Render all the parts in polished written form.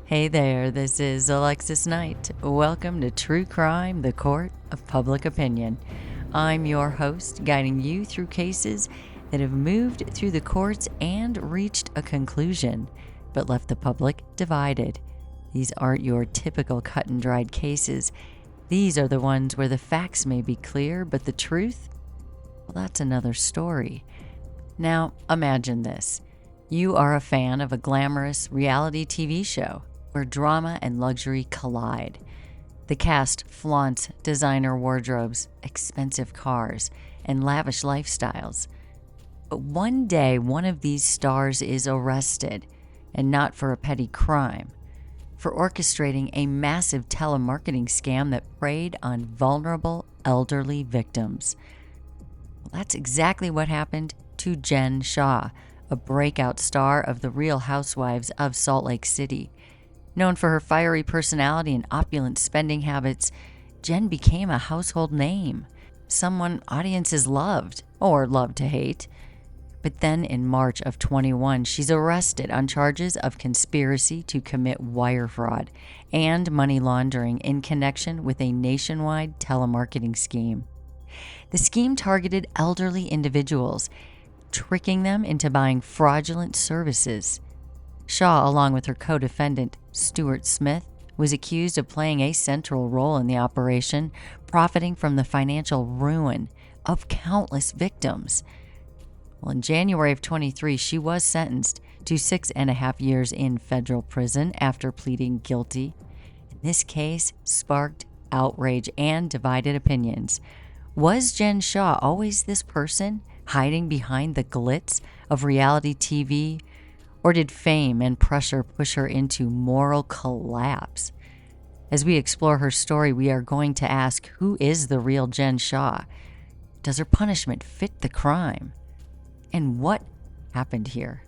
Hey there, this is Alexis Knight. Welcome to True Crime, the Court of Public Opinion. I'm your host, guiding you through cases that have moved through the courts and reached a conclusion, but left the public divided. These aren't your typical cut and dried cases. These are the ones where the facts may be clear, but the truth? Well, that's another story. Now, imagine this. You are a fan of a glamorous reality TV show where drama and luxury collide. The cast flaunts designer wardrobes, expensive cars, and lavish lifestyles. But one day, one of these stars is arrested, and not for a petty crime, for orchestrating a massive telemarketing scam that preyed on vulnerable elderly victims. Well, that's exactly what happened to Jen Shah, a breakout star of the Real Housewives of Salt Lake City. Known for her fiery personality and opulent spending habits, Jen became a household name, someone audiences loved, or loved to hate. But then in March of 21, she's arrested on charges of conspiracy to commit wire fraud and money laundering in connection with a nationwide telemarketing scheme. The scheme targeted elderly individuals, tricking them into buying fraudulent services. Shah, along with her co-defendant, Stuart Smith, was accused of playing a central role in the operation, profiting from the financial ruin of countless victims. Well, in January of 23, she was sentenced to 6.5 years in federal prison after pleading guilty. This case sparked outrage and divided opinions. Was Jen Shah always this person, hiding behind the glitz of reality TV? Or did fame and pressure push her into moral collapse? As we explore her story, we are going to ask, who is the real Jen Shah? Does her punishment fit the crime? And what happened here?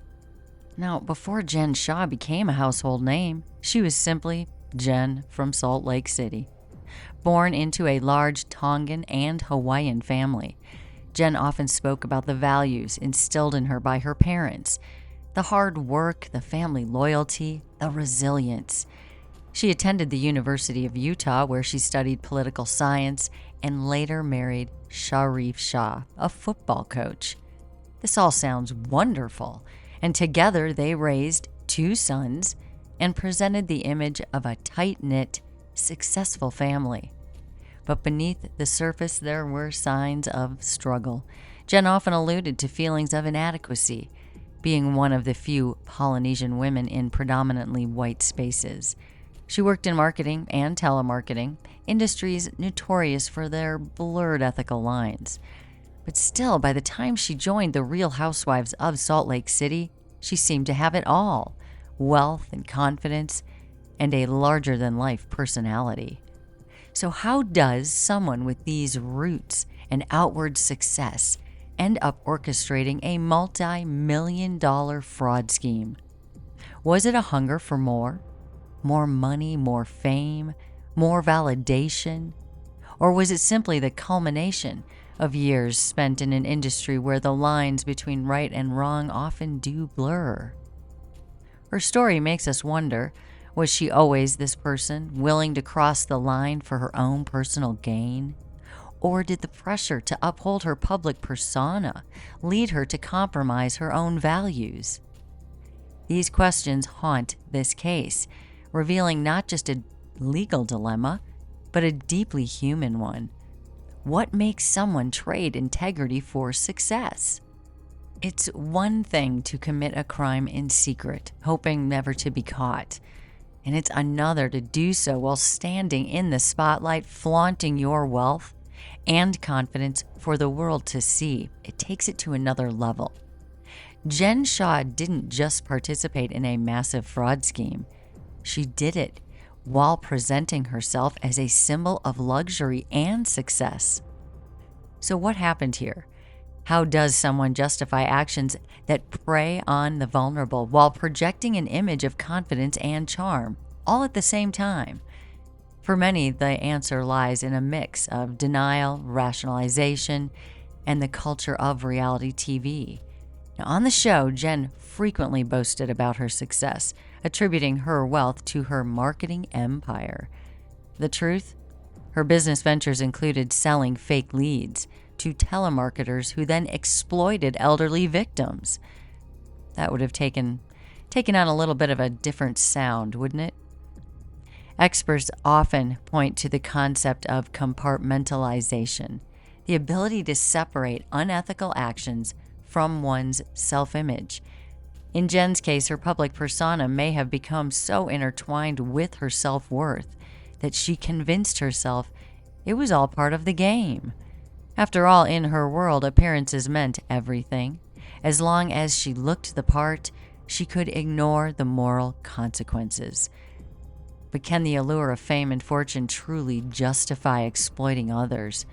Now, before Jen Shah became a household name, she was simply Jen from Salt Lake City. Born into a large Tongan and Hawaiian family, Jen often spoke about the values instilled in her by her parents, the hard work, the family loyalty, the resilience. She attended the University of Utah, where she studied political science and later married Shah, a football coach. This all sounds wonderful, and together they raised 2 sons and presented the image of a tight-knit, successful family. But beneath the surface, there were signs of struggle. Jen often alluded to feelings of inadequacy, being one of the few Polynesian women in predominantly white spaces. She worked in marketing and telemarketing, industries notorious for their blurred ethical lines. But still, by the time she joined the Real Housewives of Salt Lake City, she seemed to have it all: wealth and confidence, and a larger-than-life personality. So how does someone with these roots and outward success end up orchestrating a multi-million-dollar fraud scheme? Was it a hunger for more? More money, more fame, more validation? Or was it simply the culmination of years spent in an industry where the lines between right and wrong often do blur? Her story makes us wonder, was she always this person, willing to cross the line for her own personal gain? Or did the pressure to uphold her public persona lead her to compromise her own values? These questions haunt this case, revealing not just a legal dilemma, but a deeply human one. What makes someone trade integrity for success? It's one thing to commit a crime in secret, hoping never to be caught. And it's another to do so while standing in the spotlight, flaunting your wealth and confidence for the world to see. It takes it to another level. Jen Shah didn't just participate in a massive fraud scheme. She did it while presenting herself as a symbol of luxury and success. So what happened here? How does someone justify actions that prey on the vulnerable while projecting an image of confidence and charm, all at the same time? For many, the answer lies in a mix of denial, rationalization, and the culture of reality TV. Now, on the show, Jen frequently boasted about her success, attributing her wealth to her marketing empire. The truth? Her business ventures included selling fake leads to telemarketers who then exploited elderly victims. That would have taken on a little bit of a different sound, wouldn't it? Experts often point to the concept of compartmentalization, the ability to separate unethical actions from one's self-image. In Jen's case, her public persona may have become so intertwined with her self-worth that she convinced herself it was all part of the game. After all, in her world, appearances meant everything. As long as she looked the part, she could ignore the moral consequences. But can the allure of fame and fortune truly justify exploiting others?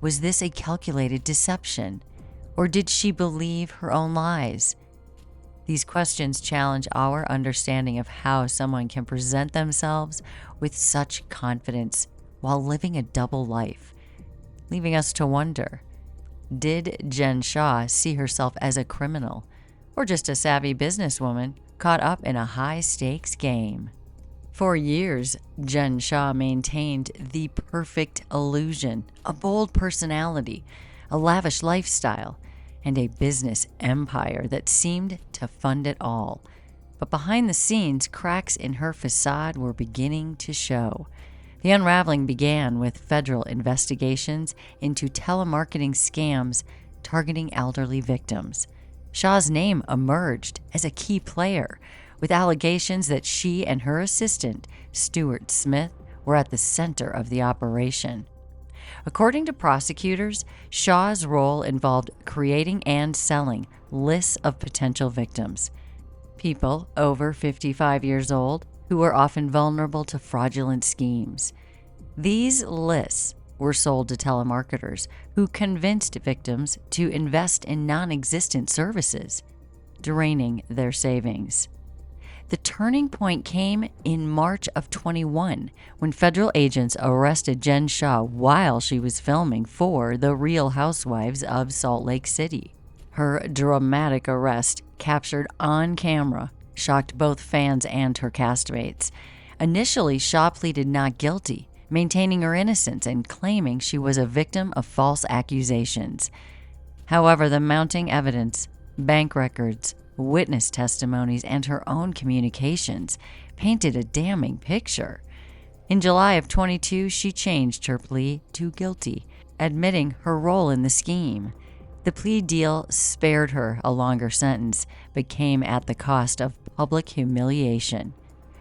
Was this a calculated deception, or did she believe her own lies? These questions challenge our understanding of how someone can present themselves with such confidence while living a double life, leaving us to wonder, did Jen Shah see herself as a criminal or just a savvy businesswoman caught up in a high-stakes game? For years, Jen Shah maintained the perfect illusion, a bold personality, a lavish lifestyle, and a business empire that seemed to fund it all. But behind the scenes, cracks in her facade were beginning to show. The unraveling began with federal investigations into telemarketing scams targeting elderly victims. Shah's name emerged as a key player, with allegations that she and her assistant, Stuart Smith, were at the center of the operation. According to prosecutors, Shah's role involved creating and selling lists of potential victims, people over 55 years old who were often vulnerable to fraudulent schemes. These lists were sold to telemarketers who convinced victims to invest in non-existent services, draining their savings. The turning point came in March of 21 when federal agents arrested Jen Shah while she was filming for The Real Housewives of Salt Lake City. Her dramatic arrest, captured on camera, shocked both fans and her castmates. Initially, Shah pleaded not guilty, maintaining her innocence and claiming she was a victim of false accusations. However, the mounting evidence, bank records, witness testimonies, and her own communications painted a damning picture. In July of 22, she changed her plea to guilty, admitting her role in the scheme. The plea deal spared her a longer sentence, but came at the cost of public humiliation.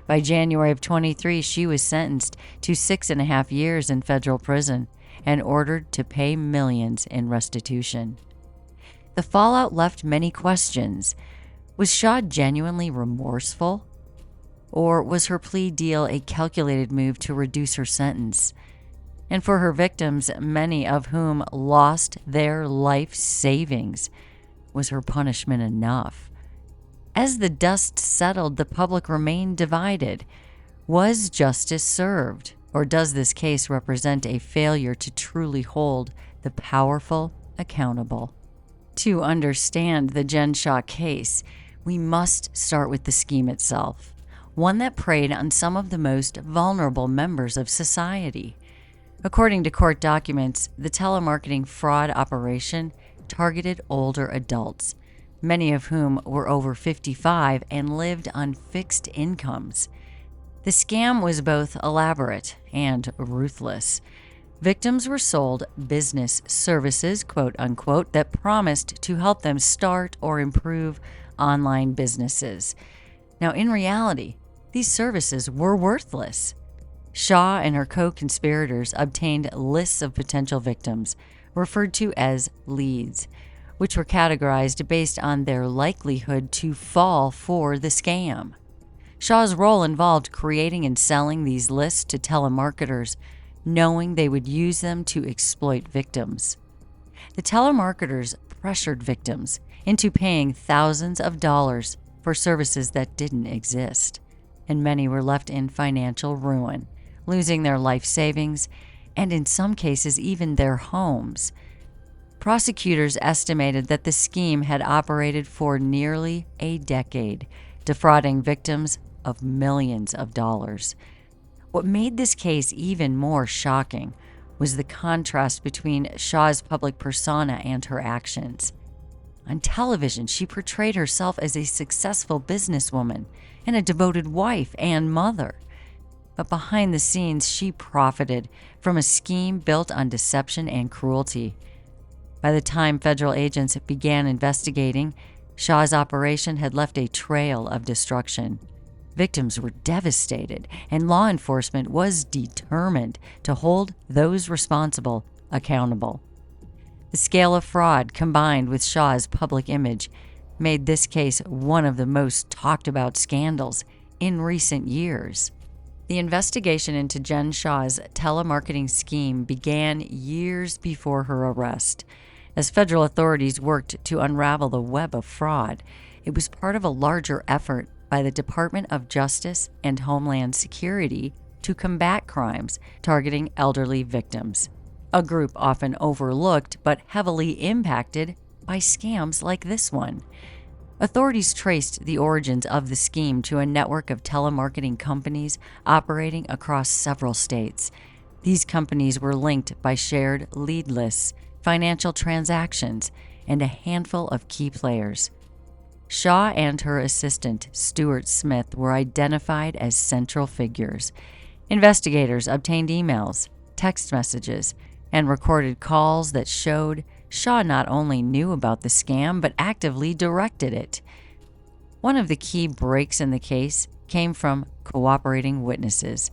By January of 23, she was sentenced to 6.5 years in federal prison and ordered to pay millions in restitution. The fallout left many questions. Was Shah genuinely remorseful? Or was her plea deal a calculated move to reduce her sentence? And for her victims, many of whom lost their life savings, was her punishment enough? As the dust settled, the public remained divided. Was justice served? Or does this case represent a failure to truly hold the powerful accountable? To understand the Jen Shah case, we must start with the scheme itself, one that preyed on some of the most vulnerable members of society. According to court documents, the telemarketing fraud operation targeted older adults, many of whom were over 55 and lived on fixed incomes. The scam was both elaborate and ruthless. Victims were sold business services, quote unquote, that promised to help them start or improve online businesses. Now, in reality, these services were worthless. Shah and her co-conspirators obtained lists of potential victims, referred to as leads, which were categorized based on their likelihood to fall for the scam. Shah's role involved creating and selling these lists to telemarketers, knowing they would use them to exploit victims. The telemarketers pressured victims into paying thousands of dollars for services that didn't exist, and many were left in financial ruin, losing their life savings and in some cases even their homes. Prosecutors estimated that the scheme had operated for nearly a decade, defrauding victims of millions of dollars. What made this case even more shocking was the contrast between Shah's public persona and her actions. On television, she portrayed herself as a successful businesswoman and a devoted wife and mother. But behind the scenes, she profited from a scheme built on deception and cruelty. By the time federal agents began investigating, Shah's operation had left a trail of destruction. Victims were devastated, and law enforcement was determined to hold those responsible accountable. The scale of fraud, combined with Shah's public image, made this case one of the most talked about scandals in recent years. The investigation into Jen Shah's telemarketing scheme began years before her arrest. As federal authorities worked to unravel the web of fraud, it was part of a larger effort by the Department of Justice and Homeland Security to combat crimes targeting elderly victims, a group often overlooked but heavily impacted by scams like this one. Authorities traced the origins of the scheme to a network of telemarketing companies operating across several states. These companies were linked by shared lead lists, financial transactions, and a handful of key players. Shah and her assistant, Stuart Smith, were identified as central figures. Investigators obtained emails, text messages, and recorded calls that showed Shah not only knew about the scam, but actively directed it. One of the key breaks in the case came from cooperating witnesses,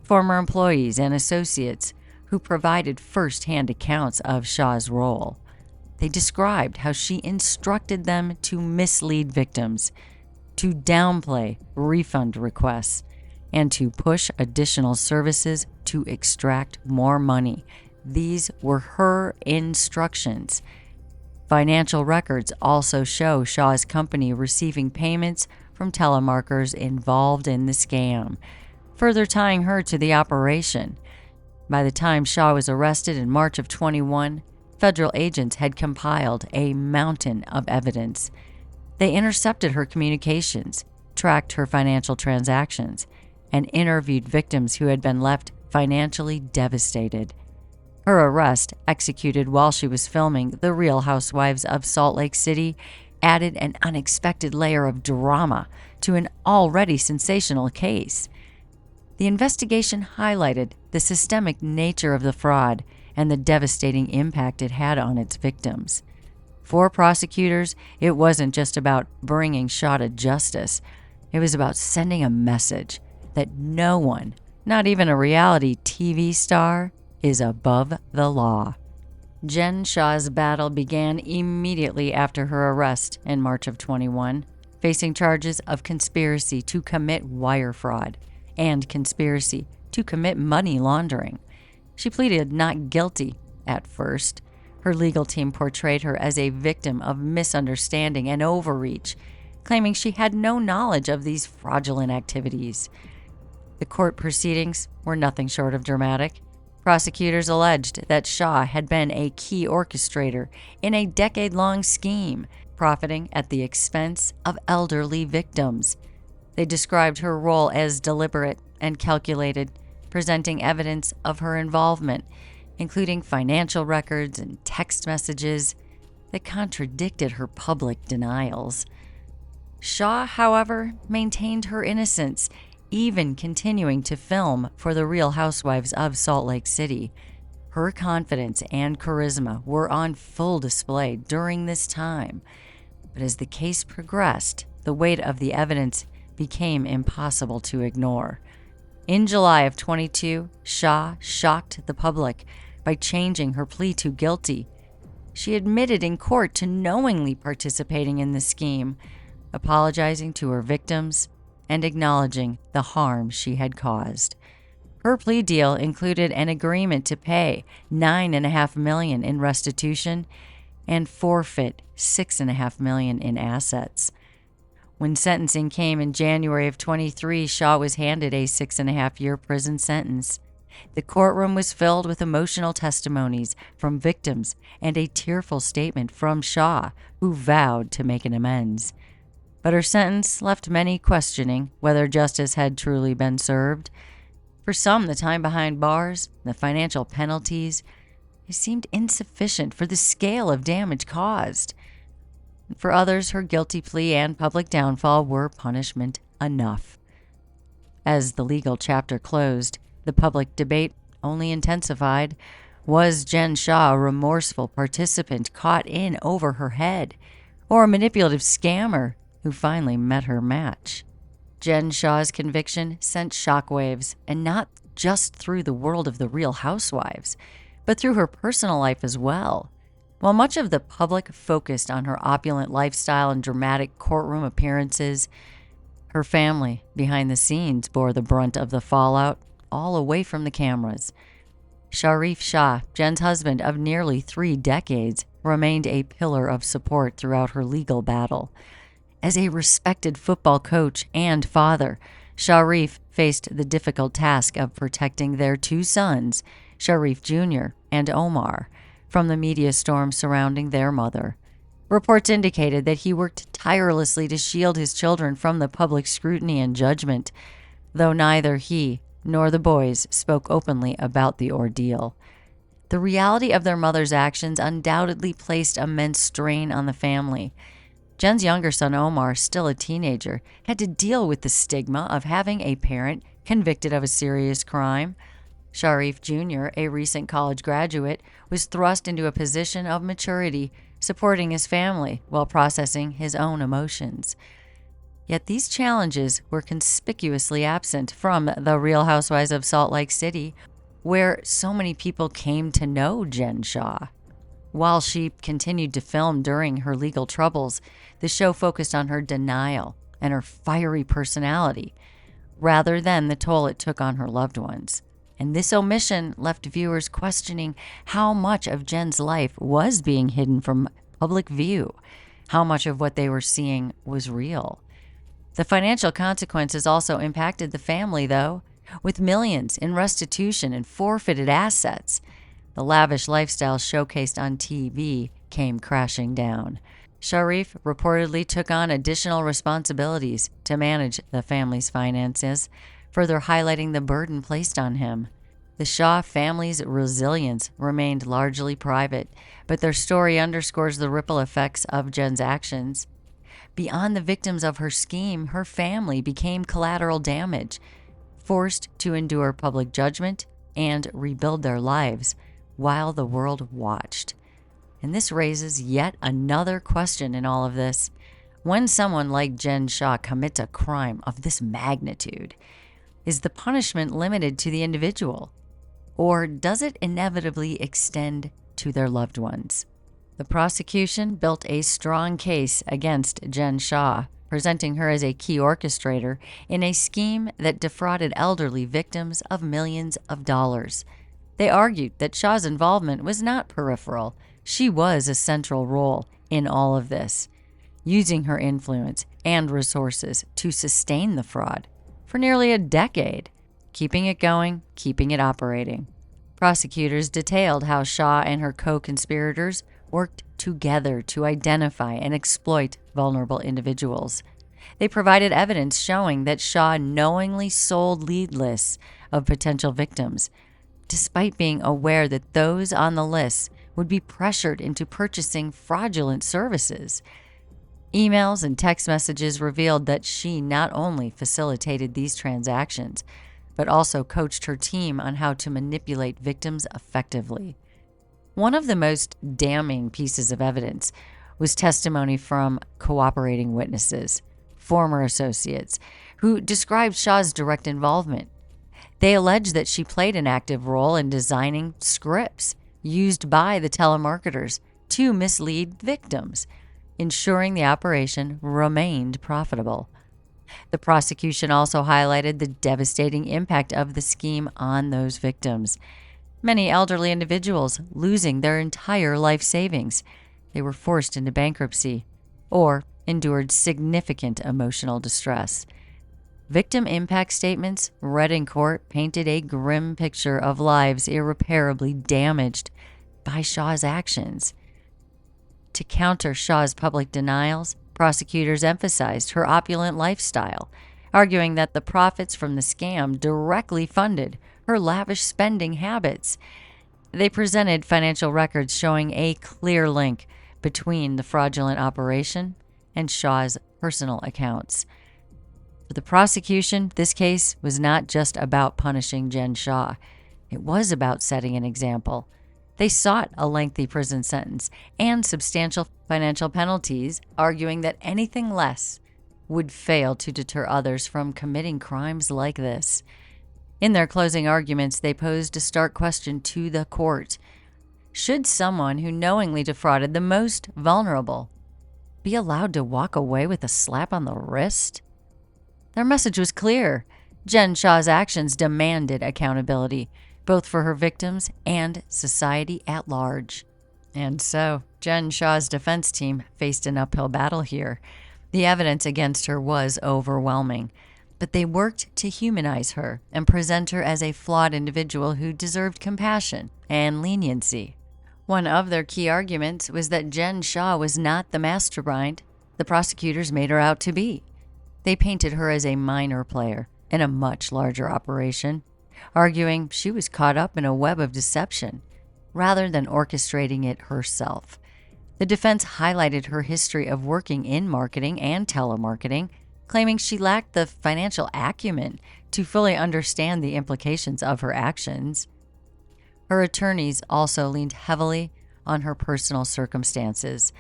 former employees and associates who provided first-hand accounts of Shah's role. They described how she instructed them to mislead victims, to downplay refund requests, and to push additional services to extract more money. These were her instructions. Financial records also show Shah's company receiving payments from telemarketers involved in the scam, further tying her to the operation. By the time Shah was arrested in March of 21, federal agents had compiled a mountain of evidence. They intercepted her communications, tracked her financial transactions, and interviewed victims who had been left financially devastated. Her arrest, executed while she was filming The Real Housewives of Salt Lake City, added an unexpected layer of drama to an already sensational case. The investigation highlighted the systemic nature of the fraud and the devastating impact it had on its victims. For prosecutors, it wasn't just about bringing Shah to justice. It was about sending a message that no one, not even a reality TV star, is above the law. Jen Shah's battle began immediately after her arrest in March of 21, facing charges of conspiracy to commit wire fraud and conspiracy to commit money laundering. She pleaded not guilty at first. Her legal team portrayed her as a victim of misunderstanding and overreach, claiming she had no knowledge of these fraudulent activities. The court proceedings were nothing short of dramatic. Prosecutors alleged that Shah had been a key orchestrator in a decade-long scheme, profiting at the expense of elderly victims. They described her role as deliberate and calculated, presenting evidence of her involvement, including financial records and text messages that contradicted her public denials. Shah, however, maintained her innocence, even continuing to film for The Real Housewives of Salt Lake City. Her confidence and charisma were on full display during this time. But as the case progressed, the weight of the evidence became impossible to ignore. In July of 22, Shah shocked the public by changing her plea to guilty. She admitted in court to knowingly participating in the scheme, apologizing to her victims, and acknowledging the harm she had caused. Her plea deal included an agreement to pay $9.5 million in restitution and forfeit $6.5 million in assets. When sentencing came in January of 23, Shah was handed a 6.5-year prison sentence. The courtroom was filled with emotional testimonies from victims and a tearful statement from Shah, who vowed to make an amends. But her sentence left many questioning whether justice had truly been served. For some, the time behind bars, the financial penalties, it seemed insufficient for the scale of damage caused. For others, her guilty plea and public downfall were punishment enough. As the legal chapter closed, the public debate only intensified. Was Jen Shah a remorseful participant caught in over her head, or a manipulative scammer who finally met her match? Jen Shah's conviction sent shockwaves, and not just through the world of the Real Housewives, but through her personal life as well. While much of the public focused on her opulent lifestyle and dramatic courtroom appearances, her family behind the scenes bore the brunt of the fallout, all away from the cameras. Sharif Shah, Jen's husband of nearly 3 decades, remained a pillar of support throughout her legal battle. As a respected football coach and father, Sharif faced the difficult task of protecting their 2 sons, Sharif Jr. and Omar, from the media storm surrounding their mother. Reports indicated that he worked tirelessly to shield his children from the public scrutiny and judgment, though neither he nor the boys spoke openly about the ordeal. The reality of their mother's actions undoubtedly placed immense strain on the family. Jen's younger son, Omar, still a teenager, had to deal with the stigma of having a parent convicted of a serious crime. Sharif Jr., a recent college graduate, was thrust into a position of maturity, supporting his family while processing his own emotions. Yet these challenges were conspicuously absent from the Real Housewives of Salt Lake City, where so many people came to know Jen Shah. While she continued to film during her legal troubles, the show focused on her denial and her fiery personality, rather than the toll it took on her loved ones. And this omission left viewers questioning how much of Jen's life was being hidden from public view, how much of what they were seeing was real. The financial consequences also impacted the family, though, with millions in restitution and forfeited assets. The lavish lifestyle showcased on TV came crashing down. Sharif reportedly took on additional responsibilities to manage the family's finances, further highlighting the burden placed on him. The Shah family's resilience remained largely private, but their story underscores the ripple effects of Jen's actions. Beyond the victims of her scheme, her family became collateral damage, forced to endure public judgment and rebuild their lives while the world watched. And this raises yet another question in all of this. When someone like Jen Shah commits a crime of this magnitude, is the punishment limited to the individual, or does it inevitably extend to their loved ones? The prosecution built a strong case against Jen Shah, presenting her as a key orchestrator in a scheme that defrauded elderly victims of millions of dollars. They argued that Shah's involvement was not peripheral. She was a central role in all of this, using her influence and resources to sustain the fraud for nearly a decade, keeping it going, keeping it operating. Prosecutors detailed how Shah and her co-conspirators worked together to identify and exploit vulnerable individuals. They provided evidence showing that Shah knowingly sold lead lists of potential victims, despite being aware that those on the list would be pressured into purchasing fraudulent services. Emails and text messages revealed that she not only facilitated these transactions, but also coached her team on how to manipulate victims effectively. One of the most damning pieces of evidence was testimony from cooperating witnesses, former associates, who described Shah's direct involvement. They alleged that she played an active role in designing scripts used by the telemarketers to mislead victims, ensuring the operation remained profitable. The prosecution also highlighted the devastating impact of the scheme on those victims. Many elderly individuals losing their entire life savings. They were forced into bankruptcy or endured significant emotional distress. Victim impact statements read in court painted a grim picture of lives irreparably damaged by Shah's actions. To counter Shah's public denials, prosecutors emphasized her opulent lifestyle, arguing that the profits from the scam directly funded her lavish spending habits. They presented financial records showing a clear link between the fraudulent operation and Shah's personal accounts. For the prosecution, this case was not just about punishing Jen Shah. It was about setting an example. They sought a lengthy prison sentence and substantial financial penalties, arguing that anything less would fail to deter others from committing crimes like this. In their closing arguments, they posed a stark question to the court. Should someone who knowingly defrauded the most vulnerable be allowed to walk away with a slap on the wrist? Their message was clear. Jen Shah's actions demanded accountability, both for her victims and society at large. And so, Jen Shah's defense team faced an uphill battle here. The evidence against her was overwhelming, but they worked to humanize her and present her as a flawed individual who deserved compassion and leniency. One of their key arguments was that Jen Shah was not the mastermind the prosecutors made her out to be. They painted her as a minor player in a much larger operation, arguing she was caught up in a web of deception rather than orchestrating it herself. The defense highlighted her history of working in marketing and telemarketing, claiming she lacked the financial acumen to fully understand the implications of her actions. Her attorneys also leaned heavily on her personal circumstances,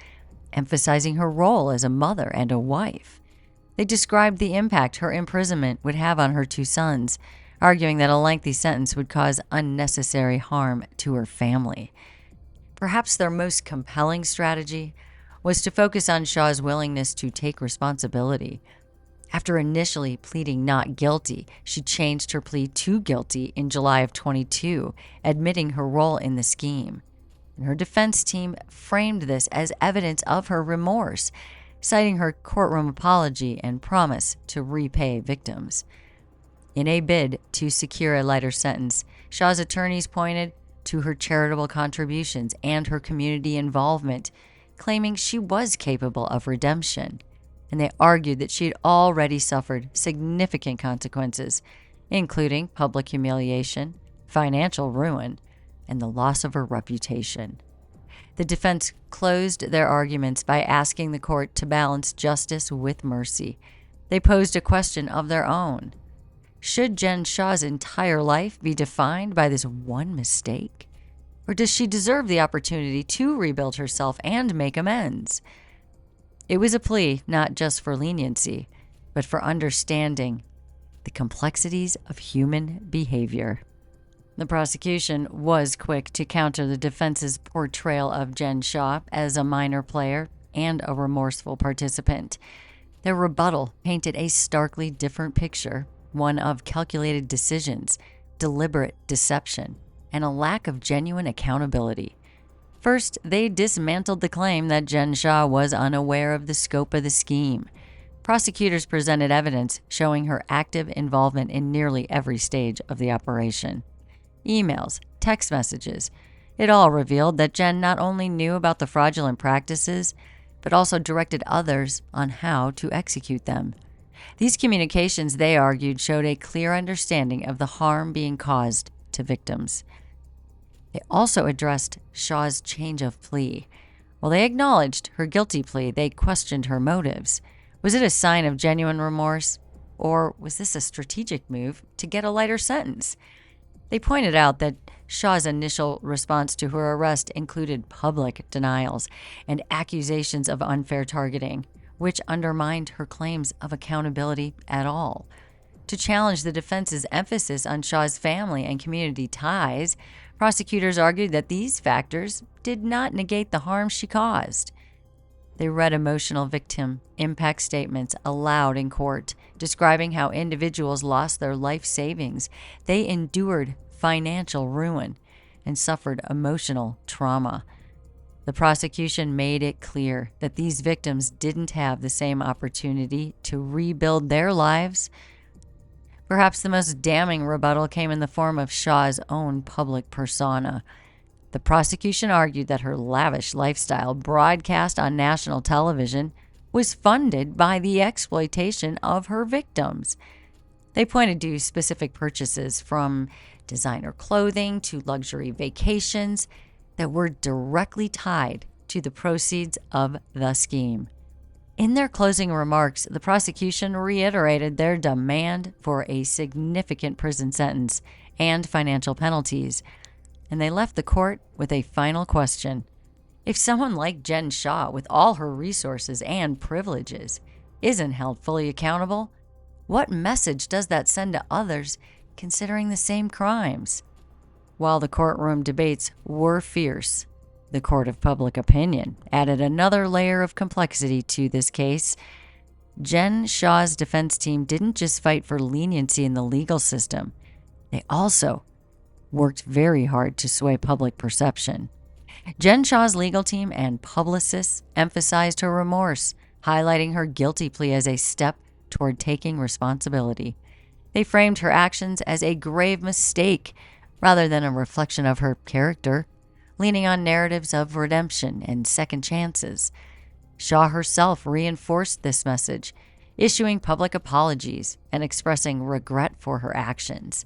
emphasizing her role as a mother and a wife. They described the impact her imprisonment would have on her two sons, arguing that a lengthy sentence would cause unnecessary harm to her family. Perhaps their most compelling strategy was to focus on Shah's willingness to take responsibility. After initially pleading not guilty, she changed her plea to guilty in July of 22, admitting her role in the scheme. And her defense team framed this as evidence of her remorse, citing her courtroom apology and promise to repay victims. In a bid to secure a lighter sentence, Shah's attorneys pointed to her charitable contributions and her community involvement, claiming she was capable of redemption. And they argued that she had already suffered significant consequences, including public humiliation, financial ruin, and the loss of her reputation. The defense closed their arguments by asking the court to balance justice with mercy. They posed a question of their own. Should Jen Shah's entire life be defined by this one mistake? Or does she deserve the opportunity to rebuild herself and make amends? It was a plea not just for leniency, but for understanding the complexities of human behavior. The prosecution was quick to counter the defense's portrayal of Jen Shah as a minor player and a remorseful participant. Their rebuttal painted a starkly different picture, one of calculated decisions, deliberate deception, and a lack of genuine accountability. First, they dismantled the claim that Jen Shah was unaware of the scope of the scheme. Prosecutors presented evidence showing her active involvement in nearly every stage of the operation. Emails, text messages, it all revealed that Jen not only knew about the fraudulent practices, but also directed others on how to execute them. These communications, they argued, showed a clear understanding of the harm being caused to victims. They also addressed Shah's change of plea. While they acknowledged her guilty plea, they questioned her motives. Was it a sign of genuine remorse, or was this a strategic move to get a lighter sentence? They pointed out that Shah's initial response to her arrest included public denials and accusations of unfair targeting, which undermined her claims of accountability at all. To challenge the defense's emphasis on Shah's family and community ties, prosecutors argued that these factors did not negate the harm she caused. They read emotional victim impact statements aloud in court, describing how individuals lost their life savings. They endured financial ruin and suffered emotional trauma. The prosecution made it clear that these victims didn't have the same opportunity to rebuild their lives Perhaps the most damning rebuttal came in the form of Shah's own public persona. The prosecution argued that her lavish lifestyle, broadcast on national television, was funded by the exploitation of her victims. They pointed to specific purchases, from designer clothing to luxury vacations, that were directly tied to the proceeds of the scheme. In their closing remarks, the prosecution reiterated their demand for a significant prison sentence and financial penalties, and they left the court with a final question. If someone like Jen Shah, with all her resources and privileges, isn't held fully accountable, what message does that send to others considering the same crimes? While the courtroom debates were fierce, the court of public opinion added another layer of complexity to this case. Jen Shah's defense team didn't just fight for leniency in the legal system. They also worked very hard to sway public perception. Jen Shah's legal team and publicists emphasized her remorse, highlighting her guilty plea as a step toward taking responsibility. They framed her actions as a grave mistake rather than a reflection of her character, leaning on narratives of redemption and second chances. Shah herself reinforced this message, issuing public apologies and expressing regret for her actions.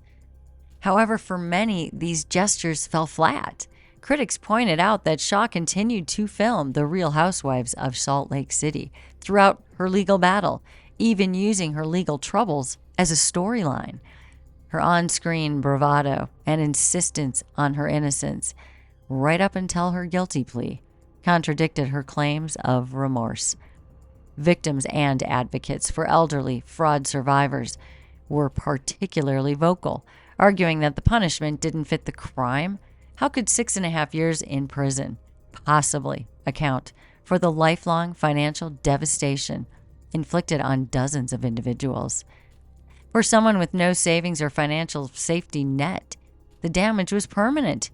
However, for many, these gestures fell flat. Critics pointed out that Shah continued to film The Real Housewives of Salt Lake City throughout her legal battle, even using her legal troubles as a storyline. Her on-screen bravado and insistence on her innocence, right up until her guilty plea, contradicted her claims of remorse. Victims and advocates for elderly fraud survivors were particularly vocal, arguing that the punishment didn't fit the crime. How could 6.5 years in prison possibly account for the lifelong financial devastation inflicted on dozens of individuals? For someone with no savings or financial safety net, the damage was permanent.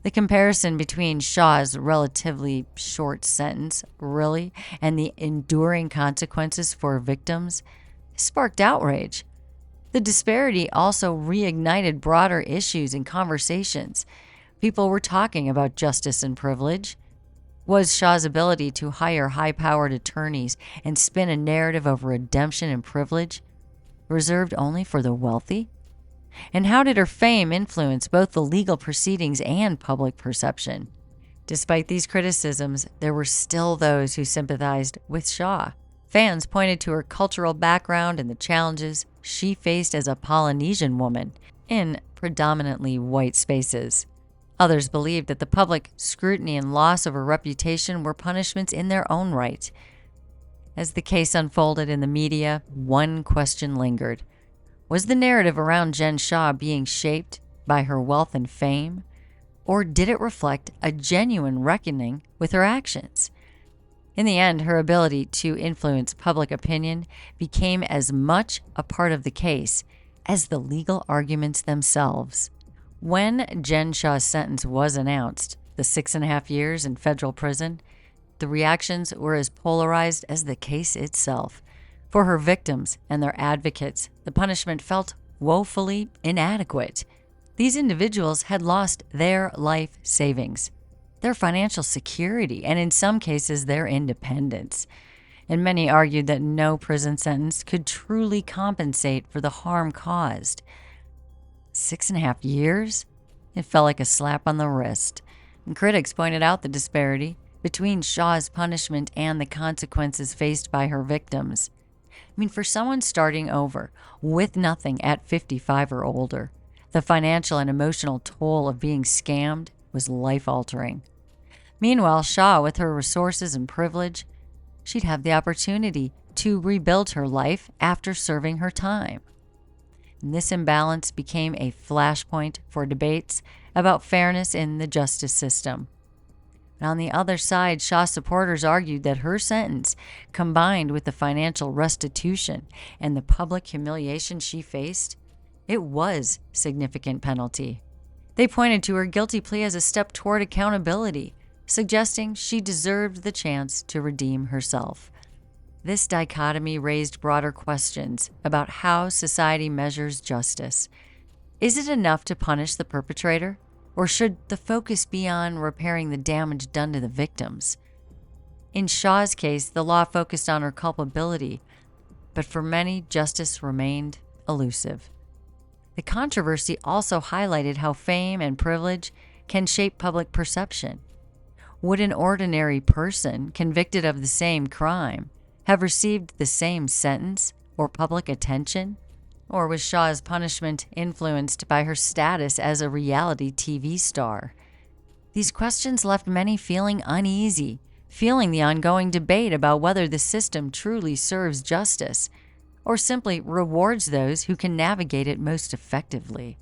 The comparison between Shah's relatively short sentence, really, and the enduring consequences for victims sparked outrage. The disparity also reignited broader issues and conversations. People were talking about justice and privilege. Was Shah's ability to hire high-powered attorneys and spin a narrative of redemption and privilege reserved only for the wealthy? And how did her fame influence both the legal proceedings and public perception? Despite these criticisms, there were still those who sympathized with Shah. Fans pointed to her cultural background and the challenges she faced as a Polynesian woman in predominantly white spaces. Others believed that the public scrutiny and loss of her reputation were punishments in their own right. As the case unfolded in the media, one question lingered. Was the narrative around Jen Shah being shaped by her wealth and fame, or did it reflect a genuine reckoning with her actions? In the end, her ability to influence public opinion became as much a part of the case as the legal arguments themselves. When Jen Shah's sentence was announced, the 6.5 years in federal prison, the reactions were as polarized as the case itself. For her victims and their advocates, the punishment felt woefully inadequate. These individuals had lost their life savings, their financial security, and in some cases, their independence. And many argued that no prison sentence could truly compensate for the harm caused. 6.5 years? It felt like a slap on the wrist. And critics pointed out the disparity between Shah's punishment and the consequences faced by her victims. For someone starting over with nothing at 55 or older, the financial and emotional toll of being scammed was life-altering. Meanwhile, Shah, with her resources and privilege, she'd have the opportunity to rebuild her life after serving her time. And this imbalance became a flashpoint for debates about fairness in the justice system. And on the other side, Shah supporters argued that her sentence, combined with the financial restitution and the public humiliation she faced, it was significant penalty. They pointed to her guilty plea as a step toward accountability, suggesting she deserved the chance to redeem herself. This dichotomy raised broader questions about how society measures justice. Is it enough to punish the perpetrator, or should the focus be on repairing the damage done to the victims? In Shah's case, the law focused on her culpability, but for many, justice remained elusive. The controversy also highlighted how fame and privilege can shape public perception. Would an ordinary person convicted of the same crime have received the same sentence or public attention? Or was Shah's punishment influenced by her status as a reality TV star? These questions left many feeling uneasy, feeling the ongoing debate about whether the system truly serves justice or simply rewards those who can navigate it most effectively.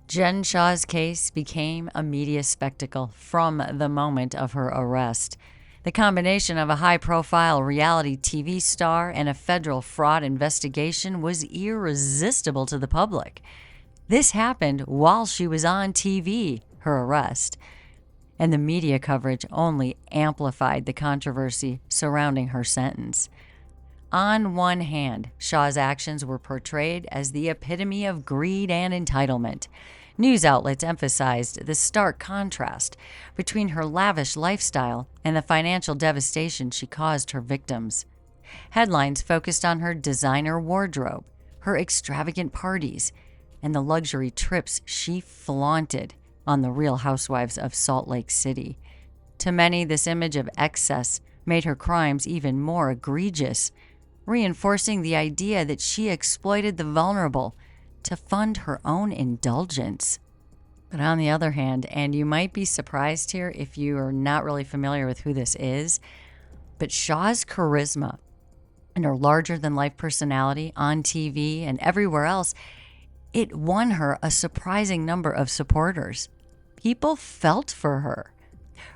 Jen Shah's case became a media spectacle from the moment of her arrest. The combination of a high-profile reality TV star and a federal fraud investigation was irresistible to the public. This happened while she was on TV, her arrest, and the media coverage only amplified the controversy surrounding her sentence. On one hand, Shah's actions were portrayed as the epitome of greed and entitlement. News outlets emphasized the stark contrast between her lavish lifestyle and the financial devastation she caused her victims. Headlines focused on her designer wardrobe, her extravagant parties, and the luxury trips she flaunted on the Real Housewives of Salt Lake City. To many, this image of excess made her crimes even more egregious, reinforcing the idea that she exploited the vulnerable to fund her own indulgence. But on the other hand, and you might be surprised here if you are not really familiar with who this is, but Shah's charisma and her larger-than-life personality on TV and everywhere else, it won her a surprising number of supporters. People felt for her.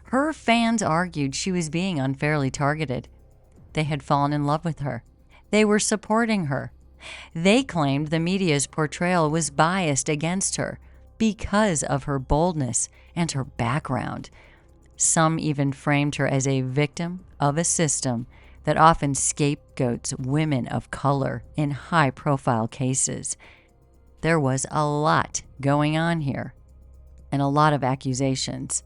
Her fans argued she was being unfairly targeted. They had fallen in love with her. They were supporting her. They claimed the media's portrayal was biased against her because of her boldness and her background. Some even framed her as a victim of a system that often scapegoats women of color in high-profile cases. There was a lot going on here, and a lot of accusations.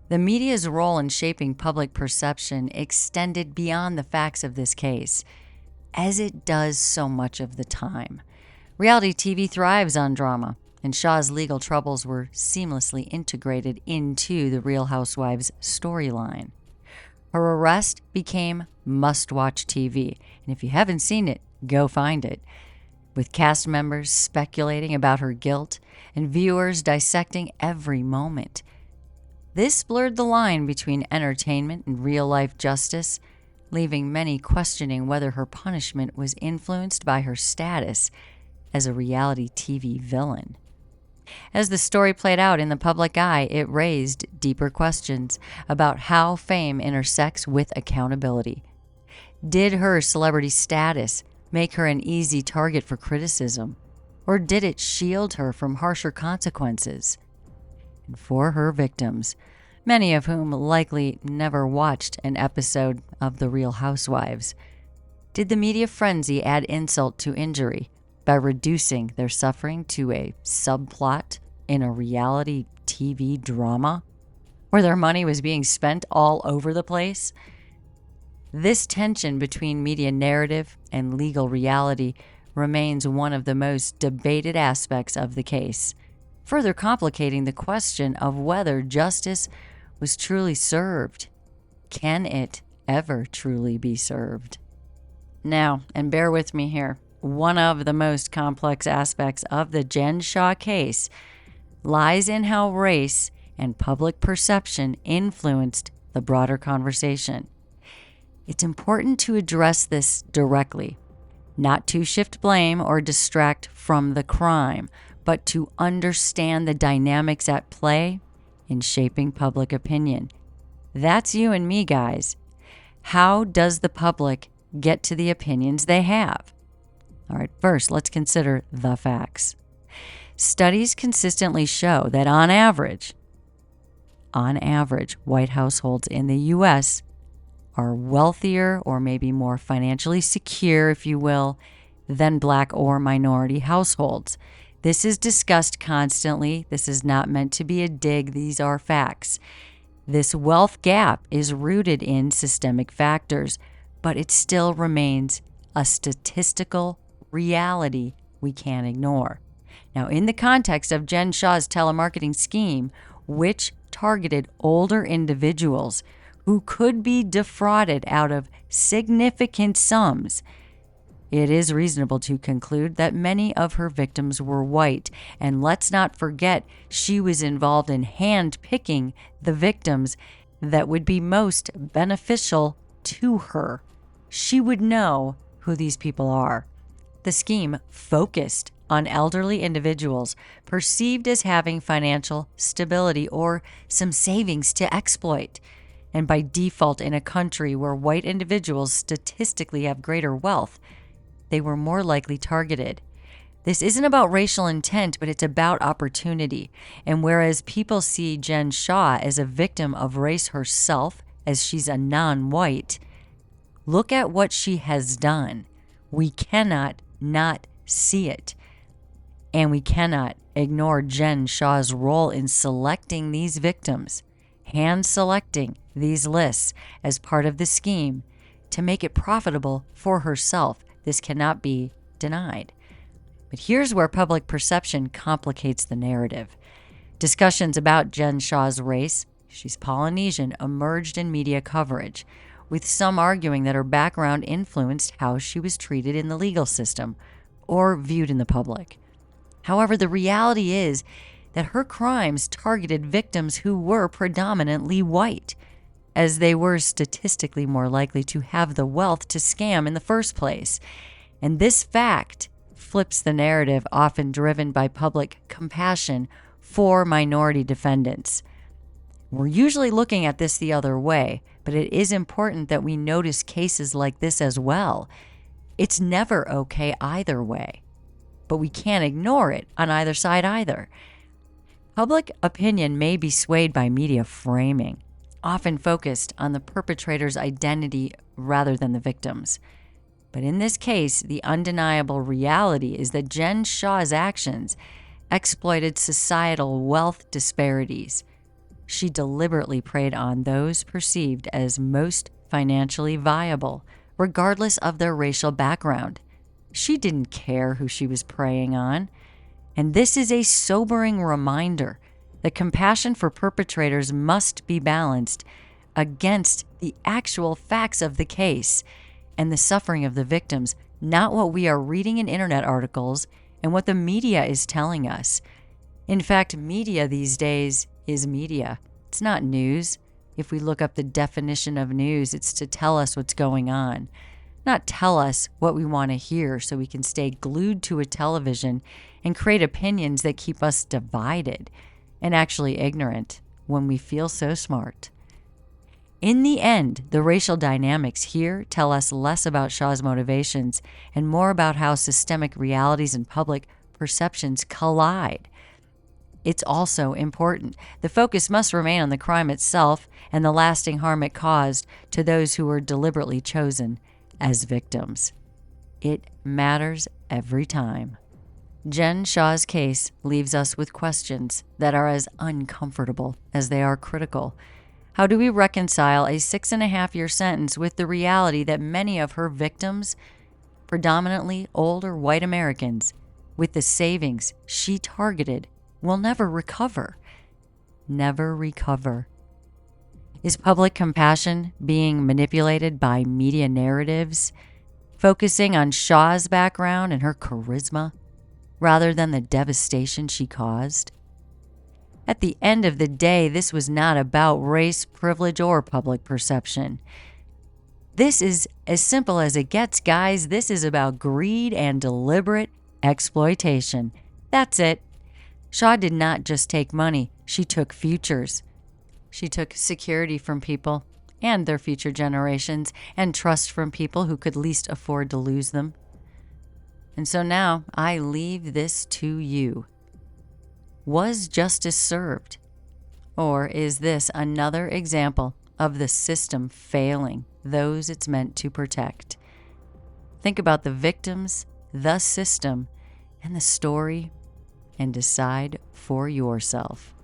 The media's role in shaping public perception extended beyond the facts of this case, as it does so much of the time. Reality TV thrives on drama, and Shah's legal troubles were seamlessly integrated into the Real Housewives storyline. Her arrest became must-watch TV, and if you haven't seen it, go find it, with cast members speculating about her guilt and viewers dissecting every moment. This blurred the line between entertainment and real-life justice, leaving many questioning whether her punishment was influenced by her status as a reality TV villain. As the story played out in the public eye, it raised deeper questions about how fame intersects with accountability. Did her celebrity status make her an easy target for criticism, or did it shield her from harsher consequences? And for her victims, many of whom likely never watched an episode of The Real Housewives, did the media frenzy add insult to injury by reducing their suffering to a subplot in a reality TV drama where their money was being spent all over the place? This tension between media narrative and legal reality remains one of the most debated aspects of the case, further complicating the question of whether justice was truly served. Can it ever truly be served? Now, and bear with me here, one of the most complex aspects of the Jen Shah case lies in how race and public perception influenced the broader conversation. It's important to address this directly, not to shift blame or distract from the crime, but to understand the dynamics at play in shaping public opinion. That's you and me, guys. How does the public get to the opinions they have? All right, first, let's consider the facts. Studies consistently show that on average, white households in the U.S. are wealthier or maybe more financially secure, if you will, than Black or minority households. This is discussed constantly. This is not meant to be a dig. These are facts. This wealth gap is rooted in systemic factors, but it still remains a statistical reality we can't ignore. Now, in the context of Jen Shah's telemarketing scheme, which targeted older individuals who could be defrauded out of significant sums, it is reasonable to conclude that many of her victims were white. And let's not forget, she was involved in hand-picking the victims that would be most beneficial to her. She would know who these people are. The scheme focused on elderly individuals perceived as having financial stability or some savings to exploit. And by default, in a country where white individuals statistically have greater wealth, they were more likely targeted. This isn't about racial intent, but it's about opportunity. And whereas people see Jen Shah as a victim of race herself, as she's a non-white, look at what she has done. We cannot not see it. And we cannot ignore Jen Shah's role in selecting these victims, hand-selecting these lists as part of the scheme to make it profitable for herself. This cannot be denied. But here's where public perception complicates the narrative. Discussions about Jen Shah's race, she's Polynesian, emerged in media coverage, with some arguing that her background influenced how she was treated in the legal system or viewed in the public. However, the reality is that her crimes targeted victims who were predominantly white, as they were statistically more likely to have the wealth to scam in the first place. And this fact flips the narrative often driven by public compassion for minority defendants. We're usually looking at this the other way, but it is important that we notice cases like this as well. It's never okay either way, but we can't ignore it on either side either. Public opinion may be swayed by media framing, often focused on the perpetrator's identity rather than the victim's. But in this case, the undeniable reality is that Jen Shah's actions exploited societal wealth disparities. She deliberately preyed on those perceived as most financially viable, regardless of their racial background. She didn't care who she was preying on. And this is a sobering reminder that compassion for perpetrators must be balanced against the actual facts of the case and the suffering of the victims, not what we are reading in internet articles and what the media is telling us. In fact, media these days is media. It's not news. If we look up the definition of news, it's to tell us what's going on, not tell us what we want to hear so we can stay glued to a television and create opinions that keep us divided and actually ignorant when we feel so smart. In the end, the racial dynamics here tell us less about Shah's motivations and more about how systemic realities and public perceptions collide. It's also important. The focus must remain on the crime itself and the lasting harm it caused to those who were deliberately chosen as victims. It matters every time. Jen Shah's case leaves us with questions that are as uncomfortable as they are critical. How do we reconcile a 6.5-year sentence with the reality that many of her victims, predominantly older white Americans, with the savings she targeted, will never recover? Never recover. Is public compassion being manipulated by media narratives, focusing on Shah's background and her charisma, rather than the devastation she caused? At the end of the day, this was not about race, privilege, or public perception. This is as simple as it gets, guys. This is about greed and deliberate exploitation. That's it. Shah did not just take money. She took futures. She took security from people and their future generations, and trust from people who could least afford to lose them. And so now I leave this to you. Was justice served? Or is this another example of the system failing those it's meant to protect. Think about the victims, the system, and the story, and decide for yourself.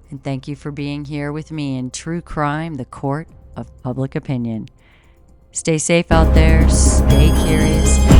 And thank you for being here with me in True Crime, the Court of Public Opinion. Stay safe out there, stay curious,